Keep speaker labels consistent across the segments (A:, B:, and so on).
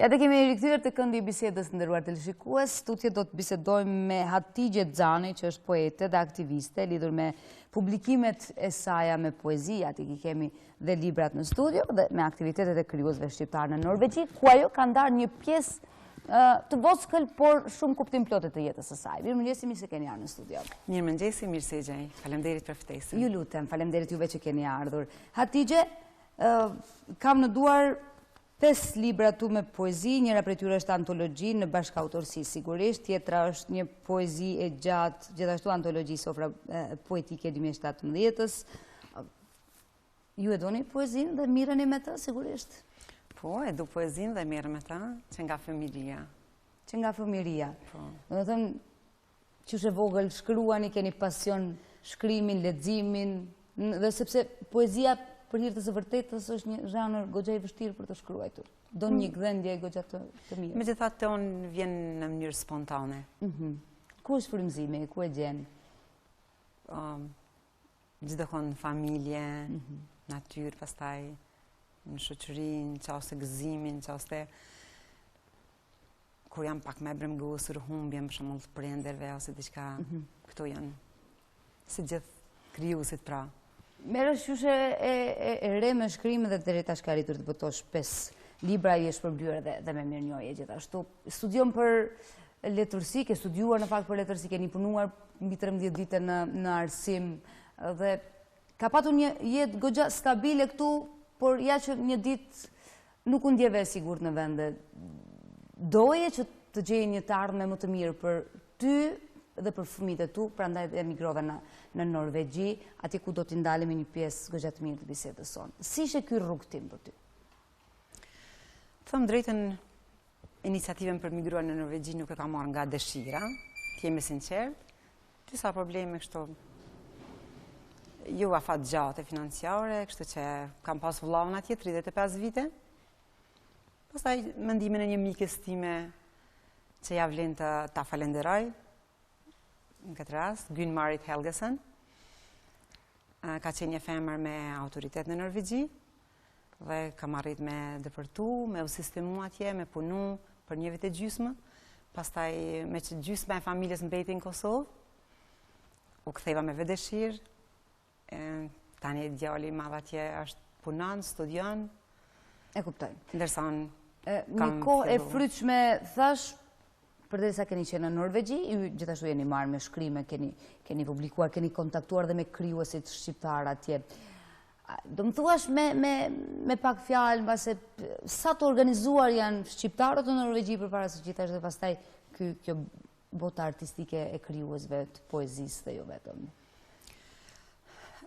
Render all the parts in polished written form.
A: Ja të kemi rikthyer të këndi i bisedës nderuar teleshikues. Tutje do të bisedojmë me Hatixhe Xani, që është poete dhe aktiviste, lidhur me publikimet e saja me poezi, aty kemi dhe librat në studio, dhe me aktivitetet e krijuesve shqiptar në Norvegji, ku ajo ka ndarë një pjesë të voskël, por shumë kuptim plotë të jetës së saj. Mirëmëngjesi, mirë se keni ardhur në studio.
B: Mirëmëngjesi, mirë se gjej. Faleminderit për ftesën.
A: Ju lutem, faleminderit juve që keni ardhur. Hatixhe, kam në duar 5 libra tu me poezi, njëra prej tyre është antologji në bashkautorësi sigurisht, tjetra është një poezi e gjatë, gjithashtu antologji sofra poetike 2017-ës. Ju e doni poezinë dhe mireni me të sigurisht?
B: Po, e du poezinë dhe mirë me ta, që nga fëmiria.
A: Që nga fëmiria.
B: Po.
A: Dhe thëmë, qysh e vogël shkruani, keni pasion shkrimin, leximin, dhe sepse poezia për hir të së vërtetës është një zhanër goxha i vështirë për të shkruar. Don një gdhendje goxha të mirë.
B: Megjithatë tonë vjen në mënyrë spontane.
A: Ku është frymëzimi, ku e gjen?
B: Gjithmonë familje, natyrë, pastaj në shoqërinë, çaste gëzimin, çaste kur jam pak më brëmgosur, humbjem për shembull të prindërve ose diçka, këto janë si gjithë krijuesit pra.
A: Merresh qyshe e re me shkrimin dhe deri tash ka arritur të botosh 5 libra, i është përblyer dhe me mirënjohje gjithashtu. Studion për letërsi, ke studiuar në fakt për letërsi, keni punuar mbi 13 vite në arsim dhe ka patur një jetë goxha stabile këtu, por ja që një ditë nuk u ndjeve sigurt në vende. Doje që të gjej një të ardhme më të mirë për ty dhe për fëmijët e tu, prandaj emigrove në Norvegji, atje ku do t'i ndalemi një pjesë goxha të mirë të bisedës sonë. Si ishte ky rrugtim për ty?
B: Thëmë drejtën, iniciativën për migruar në Norvegji nuk e ka marrë nga dëshira, t'jemi sinqert, disa probleme kështu, jo afat gjate financiare, kështu që kam pas vëllaun atje 35 vite. Pastaj mendimin e një mikes time që ja vlen të ta falenderoj në këtë rast, Gunn-Marit Helgesen. Ka qenë një femër me autoritet në Norvegji dhe kam arrit me dëpërtu, me u sistemu atje, me punu për 1 vit e gjysmë. Pastaj me që gjysma e familjes mbeti në Kosovë, u ktheva me vedeshirë. Tani djali madh atje është punon, studion.
A: E kuptoj.
B: Ndërsa
A: një kohë e frytshme thash, përderisa keni qenë në Norvegji, ju gjithashtu jeni marrë me shkrime, keni publikuar, keni kontaktuar dhe me krijuesit shqiptar atje. Do më thuash me pak fjalë, mbase sa të organizuar janë shqiptarët në Norvegji përpara se gjithashtu dhe pastaj kjo bota artistike e krijuesve të poezisë dhe jo vetëm.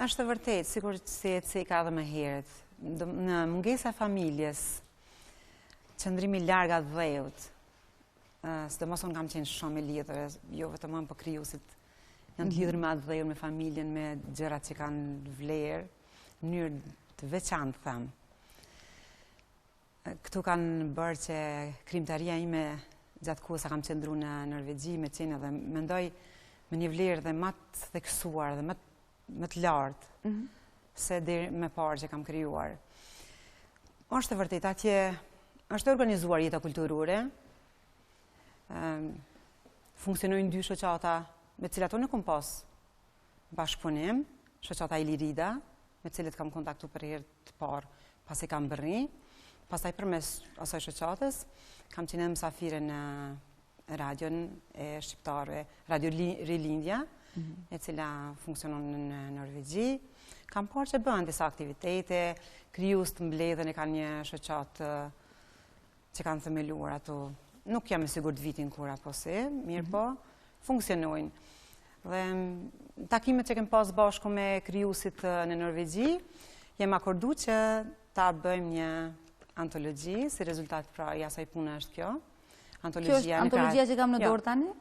B: Është vërtet, sikur se e ka dhe më herët, në mungesa familjes, qëndrimi larg atë dheut, sidomos unë kam qenë shumë e lidhur, jo vetëm unë, po krijuesit janë të lidhur me atë dheut, me familjen, me gjërat që kanë vlerë, në mënyrë të veçantë, them. Këtu kanë bërë që krimtaria ime gjatë kohës sa kam qëndruar në Norvegji me qenë dhe mendoj me një vlerë dhe më të theksuar dhe më të lartë se deri më parë që kam krijuar. Është vërtet, atje është organizuar jeta kulturore, funksionojnë 2 shoqata me të cilat unë kam pas bashkëpunim, shoqata Ilirida, me të cilët kam kontaktu për herë të parë pasi kam bërri, pastaj përmes asaj shoqatës kam qenë në Mysafiri në radion e shqiptarëve, Radio Rilindja, e cila funksionon në Norvegji. Kam parë që bëhen disa aktivitete, krijues të mbledhen e kanë një shoqatë që kanë themeluar ato. Nuk jam e sigurt vitin kur apo se, mirë po, funksionojnë. Dhe takimet që kem pas bashku me krijuesit në Norvegji, jem akordu që ta bëjmë një antologji, si rezultat pra i asaj pune është kjo.
A: Kjo është antologjia që kam në dorë tani?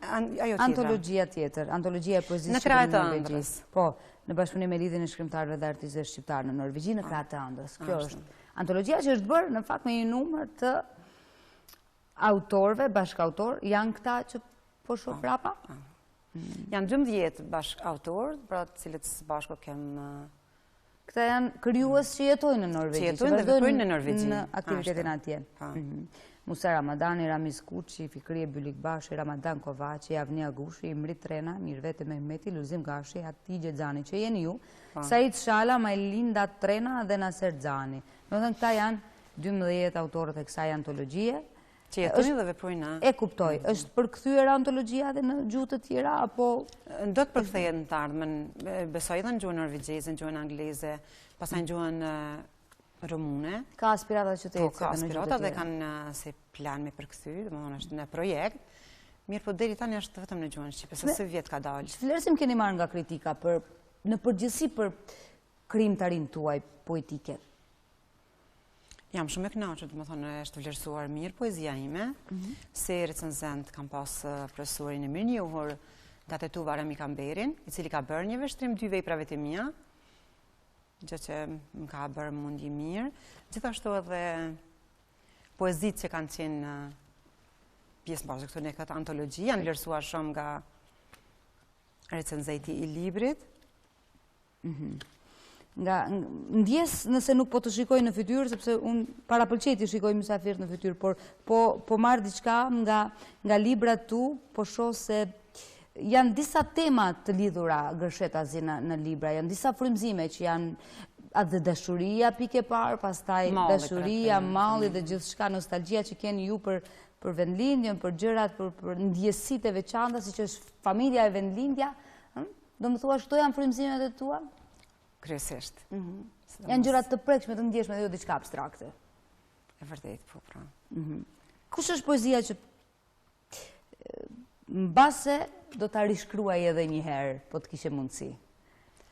A: Antologjia tjetër, antologjia e poezisë
B: në krahët e ëndrrës.
A: Po, në bashkëpunim me lidhjen e shkrimtarëve dhe artistëve shqiptar në Norvegji në krahët e ëndrrës. Kjo është antologjia që është bërë në fakt me një numër të autorëve, bashkautor, janë këta që po shoh prapa?
B: Janë 12 bashkautorë, pra të cilët bashkë kem.
A: Këta janë krijues që jetojnë në Norvegji,
B: që jetojnë dhe veprojnë në Norvegji.
A: Në aktivitetin atje. Musa Ramadani, Ramiz Kuçi, Fikrie Bylikbashi, Ramadan Kovaci, Avnia Gushi, Imrit Trena, Mirvete Mehmeti, Luzim Gashi, Hatixhe Xani, që jeni ju, Said Shala, Majlinda Trena dhe Naser Xani. Do të thënë këta janë 12 autorët e kësaj antologjie.
B: Që jetoni dhe veprojnë.
A: E kuptoj. Është përkthyer antologjia dhe në gjuhë të tjera apo
B: do të përkthehet në të ardhmen. Besoj edhe në gjuhën norvegjeze, në gjuhën angleze, pastaj në gjuhën rumune.
A: Ka aspirata që të ecë
B: ka aspirata dhe kanë si plan me përkthy, domethënë është në projekt. Mirë, po deri tani është vetëm në gjuhën shqipe, se vjet ka dalë.
A: Çfarë keni marrë nga kritika në përgjithësi për krijimtarinë tuaj poetike?
B: Jam shumë e kënaqur, domethënë është vlerësuar mirë poezia ime. Si recenzent kam pas profesorin e mirënjohur nga Tetuva Rami Kamberin, i cili ka bërë një vështrim 2 veprave të mia, gjë që më ka bërë mundi mirë. Gjithashtu edhe poezitë që kanë qenë pjesëmarrëse këtu në këtë antologji janë vlerësuar shumë nga recenzenti i librit.
A: Nga ndjes nëse nuk po të shikoj në fytyrë, sepse unë para pëlqej të shikoj Mysafir në fytyrë, por po marr diçka nga librat tu, po shoh se janë disa tema të lidhura gërshetazi në libra, janë disa frymëzime që janë atë dashuria pikë e parë, pastaj dashuria, malli dhe gjithçka, nostalgjia që keni ju për vendlindjen, për gjërat, për ndjesitë e veçanta, siç është familja e vendlindja. Do më thuash këto janë frymëzimet e tua?
B: Kryesisht.
A: Janë gjërat të prekshme, të ndjeshme dhe jo diçka abstrakte.
B: E vërtet, po, pra.
A: Kush është poezia që mbase do ta rishkruaj edhe një herë, po të kishe mundësi?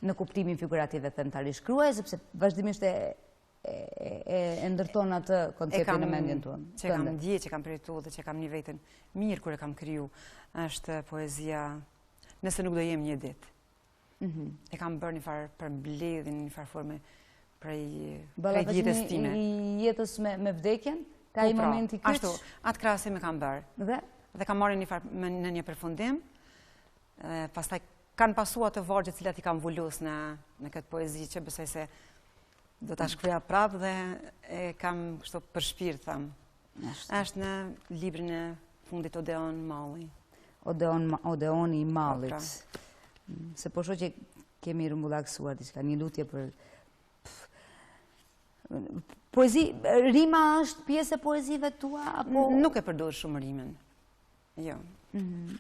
A: Në kuptimin figurativ e them ta rishkruaj, sepse vazhdimisht e ndërton atë konceptin në mendjen tonë.
B: Që kam ndje, që kam përjetuar dhe që kam një veten mirë kur e kam kriju, është poezia Nëse nuk do jem një ditë. E kam bërë një farë për mbledhin, një farë forme prej jetës time.
A: I jetës me vdekjen? Ka i momenti kyç?
B: Ashtu, atë krahasim e kam bërë. Dhe kam marrë një farë në një përfundim. Pastaj kanë pasua të vargje cilat i kam vullos në këtë poezi që besoj se do ta shkruaja prapë dhe e kam kështu për shpirt, tham. Është në librin e fundit Odeon Malli.
A: Odeoni i Mallit. Se po shoh që kemi rrumbullaksuar diçka, një lutje për poezi. Rima është pjesë e poezive tua apo
B: nuk e përdor shumë rimën? Jo.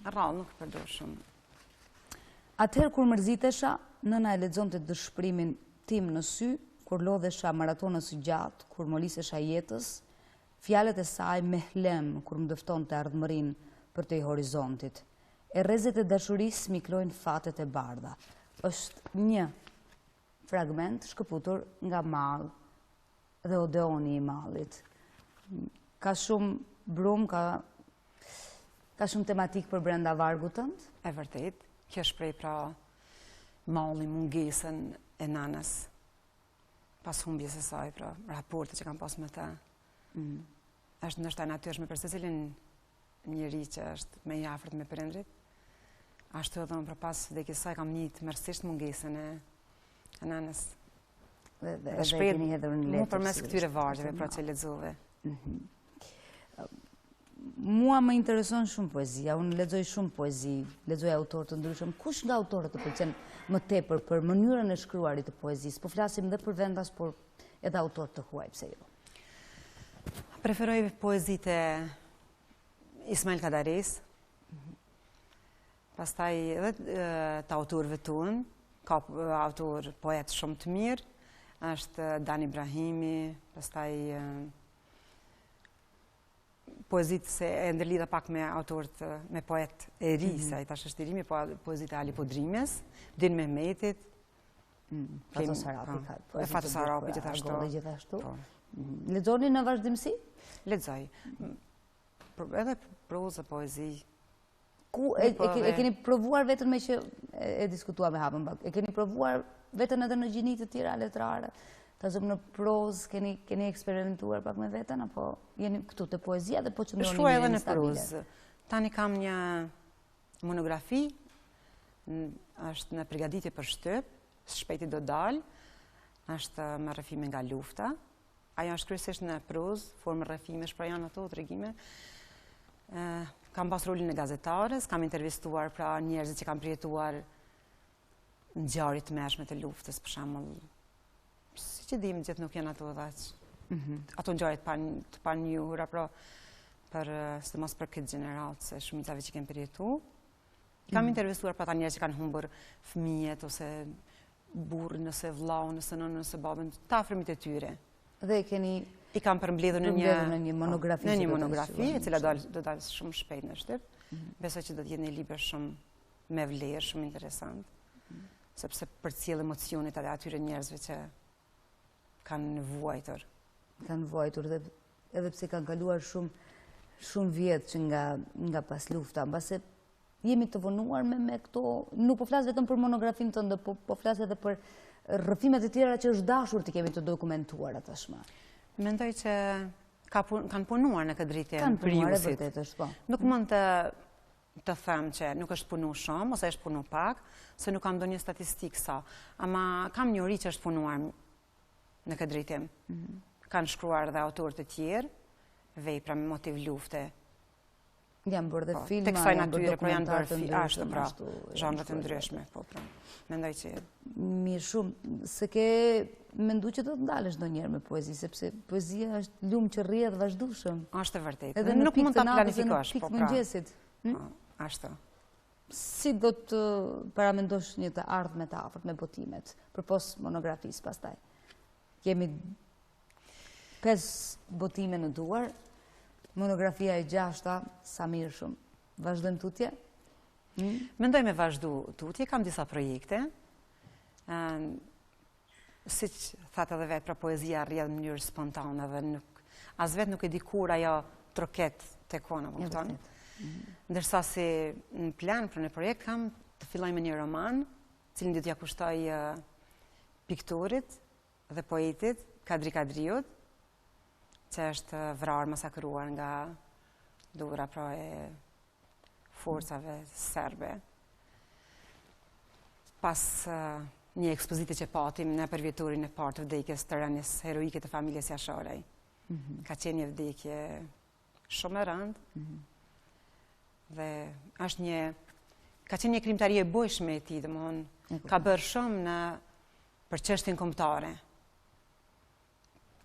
B: Rrallë nuk e përdor shumë.
A: Atëherë kur mërzitesha, nëna e lexonte dëshpërimin tim në sy, kur lodhesha maratonës së gjatë, kur molisesha jetës, fjalët e saj me hlem kur më dëftonte ardhmërinë për te horizontit. E rrezet e dashurisë miklojnë fatet e bardha. Është një fragment shkëputur nga Mall dhe Odeoni i Mallit. Ka shumë brum, ka shumë tematik për brenda vargut tënd?
B: E vërtet, kjo shpreh pra malli, mungesën e nanës. Pas humbjes së saj, pra raporte që kam pas me ta. Është ndoshta natyrshme për secilin njëri që është më i afërt me prindrit. Ashtu edhe unë pas vdekjes saj kam njihtë mërësisht mungesën e nanës. Dhe shpreh mu përmes këtyre vargjeve pra që lexove.
A: Mua më intereson shumë poezia, unë lexoj shumë poezi, lexoj autorë të ndryshëm. Kush nga autorët të pëlqen më tepër për mënyrën e shkruarit të poezisë? Po flasim dhe për vendas, por edhe autorë të huaj, pse jo?
B: Preferoj poezitë e Ismail Kadaris, pastaj edhe të autorëve tunë, ka autor poet shumë të mirë, është Dan Ibrahimi, pastaj poezitë se e ndërlidha pak me autorët, me poet e ri, se ai tash është i ri, po poezitë e Ali Podrimës, Din Mehmetit,
A: Fatos Arapi ka.
B: Fatos Arapi gjithashtu.
A: Lexoni në vazhdimsi?
B: Lexoj. Edhe prozë, poezi.
A: E keni provuar vetën me që e diskutua me hapën bak, e keni provuar vetën edhe në gjini të tjera letrare? Ta zëmë në prozë, keni eksperimentuar pak me vetën, apo jeni këtu të poezia dhe po që ndroni
B: shkruaj edhe në prozë. Tani kam një monografi, është në përgatitje për shtyp, shpejti do dalë, është me rrëfime nga lufta, ajo është kryesisht në prozë, formë rrëfimesh, pra janë ato tregime. Kam pas rolin e gazetares, kam intervistuar pra njerëzit që kam përjetuar ngjarje të mëshme të luftës, për shembull. Siç e dim, gjithë nuk janë ato dash. Ato ngjarje të panjohura, pra sidomos për këtë gjeneracë, se shumicave që kemë përjetuar. Kam intervistuar pra ata njerëz që kanë humbur fëmijët ose burrin, ose vllaun, ose nënën, ose babën, të afërmit e tyre.
A: Dhe keni
B: I kam përmbledhur në një
A: monografi.
B: Në një monografi, e cila do dalë shumë shpejt në Shqip. Besoj që do të jetë një libër shumë me vlerë, shumë interesant. Sepse përcjell emocionet edhe atyre njerëzve që kanë nevojtur.
A: Kanë nevojtur dhe edhe pse kanë kaluar shumë vjet që nga pas lufta, mbase jemi të vonuar me këto, nuk po flas vetëm për monografin tënde, po flas edhe për rrëfimet e tjera që është dashur të kemi të dokumentuar tashmë.
B: Mendoj që kanë punuar në këtë drejtim.
A: Kanë punuar e vërtet është, po.
B: Nuk mund të them që nuk është punu shumë, ose është punu pak, se nuk kam ndonjë statistikë sa. Ama kam njohuri që është punuar në këtë drejtim. Kanë shkruar dhe autorë të tjerë, vepra me motiv lufte.
A: Janë bërë dhe filma,
B: të kësaj
A: janë bërë
B: natyre, por janë
A: dokumentar
B: bërë
A: të
B: ashtu, pra, zhanre të ndryshme, po, pra. Mendoj që
A: mirë shumë, se ke mendu që do të ndalesh ndonjëherë me poezi, sepse poezia është lumë që rrjedh vazhdueshëm.
B: është e vërtetë.
A: Edhe
B: Nuk mund ta planifikosh,
A: po
B: po, pra.
A: mëngjesit.
B: Ashtu.
A: Si do të paramendosh një të ardhme të afërt me botimet, përpos monografisë pastaj? Kemi 5 botime në duar, monografia e 6-ta, sa mirë shumë. Vazhdojmë tutje?
B: Mendoj me vazhdu tutje, kam disa projekte. Siç thatë edhe vetë, pra poezia rrjedh në mënyrë spontane dhe as vetë nuk e di kur ajo troket tek ona, po kupton? Ndërsa si në plan për në projekt kam të filloj me një roman, cilin do t'ja kushtoj piktorit dhe poetit Kadri Kadriut, që është vrarë, masakruar nga dura pra e forcave serbe. Pas një ekspozite që patim në përvjetorin e partë të vdekjes të rënies heroike të familjes Jasharej. Ka qenë një vdekje shumë e rëndë dhe ka qenë një krimtari e bojshme e tij, domthonë ka bërë shumë për çështjen kombëtare.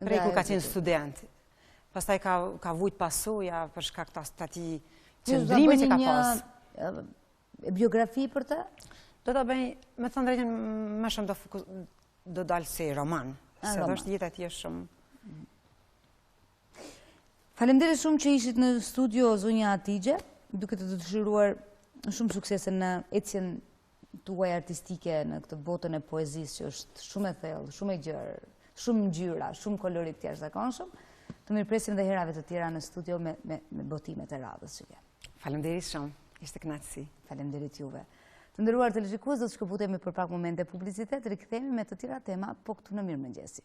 B: Prej kur ka qenë student. Pastaj ka vujt pasoja për shkak të atij qëndrimi që ka pas.
A: Biografi për të?
B: Do ta bëj, me thënë drejtën, më shumë do dalë si roman, se do është jeta e tij shumë.
A: Faleminderit shumë që ishit në studio zonja Hatixhe, duke të dëshiruar shumë suksese në ecjen tuaj artistike në këtë botën e poezisë që është shumë e thellë, shumë e gjerë, shumë ngjyra, shumë kolorit të jashtëzakonshëm. Të mirpresim dhe herave të tjera në studio me botimet e radhës që ke.
B: Faleminderit shumë, ishte kënaqësi.
A: Faleminderit juve. Të nderuar televizionistë, do të shkëputemi për pak momente publicitet, rikthehemi me të tjera tema, po këtu në Mirëmëngjesi.